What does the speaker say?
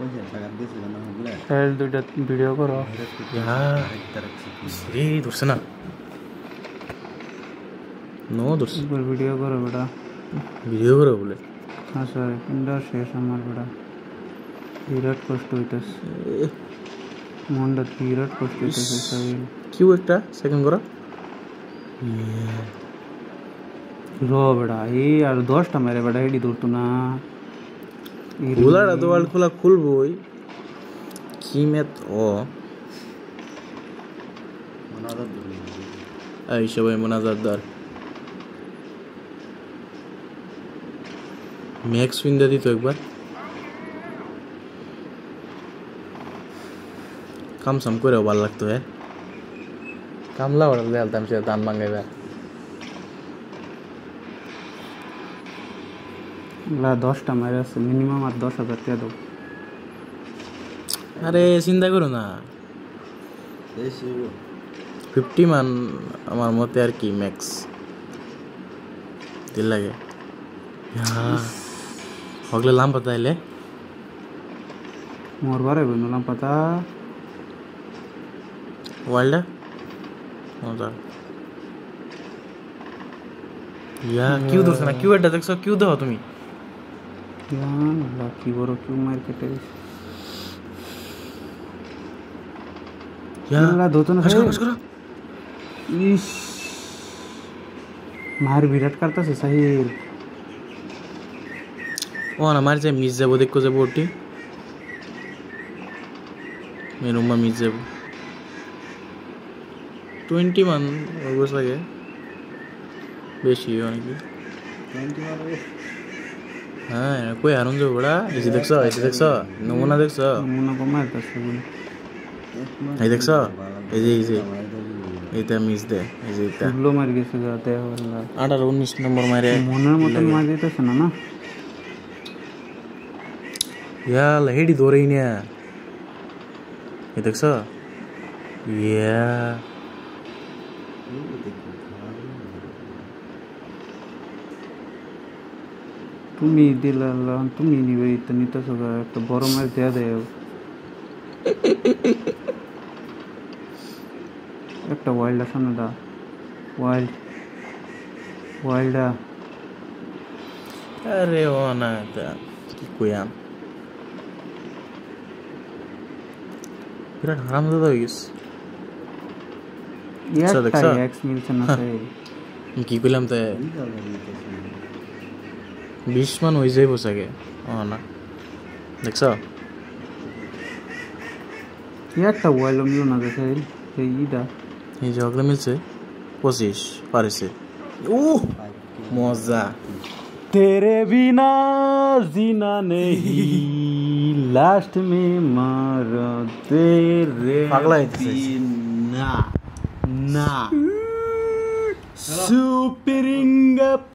hello दुइटा video करो रे ধরছে না নো ধরছে ভিডিও করো বেটা ভিডিও করে বলে হ্যাঁ স্যার কিন্তু শেষ আমার বেটা বিরাট কষ্ট হইতেছে মনটা বিরাট কষ্ট হইতেছে সাহিল কিউ একটা সেকেন্ড করা रो बेटा ये यार 10টা मेरे बेटा हेडी ধরতো না খোলাটা তো ওয়ার্ল্ড খোলা খুলবই কিমেত ও এই সবাই মোনাজাতদার ম্যাক্স উইন্ডা দিত একবার কাম সাম করেও ভালো লাগতো হ্যাঁ কামলা ওরা দেলতাম সে দান মাঙ্গাইবার লা 10টা মেরে আছে মিনিমাম আর 10,000 টাকা দাও আরে চিন্তা করো না 50 মান আমার মতে আর কি ম্যাক্স দিল লাগে হগলে লাম পাতা এলে মোর বারে বললাম পাতা ওয়ার্ল্ড মজা ইয়া কিউ ধরছ না কিউ এটা দেখছো কিউ দাও তুমি জান লাকি বড় কিউ মার কেটে ইয়া দোতো না কাজ করো ইস মার বিরাট করতেছে সাহিল ও না মার যায় মিস যাবো দেখো যাবো ওটি মেরুম্মা মিস যাবো 20 মান অবশ্য লাগে বেশি অনেক 20 মান হ্যাঁ কই হারুন যাবো বড়া এসে দেখছো নমুনা দেখছো নমুনা কমাইতেছে এই দেখছো এই যে এইটা মিস দে এই যে এটা গুলো মার গেছে যাতে হল্লা 18 19 নম্বর মারে মনের মতন মার দিতেছে না না ইয়া হেডি ধরেই না এই দেখছো ইয়া তুমি দিলাল্লাহ তুমি নিবে এটা নিতেছো একটা বড় মার দেয়া দেও একটা ওয়াইল্ড আছে না দা ওয়াইল্ড আরে ও না কি কইয়াম বিরাট হারাম দাদা হয়ে গেছে একটা এক্স মিলছে না তাই কি কইলাম তাই 20 মান হয়ে যাইব সাগে ও না দেখছো একটা ওয়াইল্ড মিলো না সাহিল এই ইদা এই ঝগড়া মিলছে 25 পারেছে মজা तेरे बिना जीना नहीं लास्ट में मारा तेरे पागला है बिना ना सुपरिंग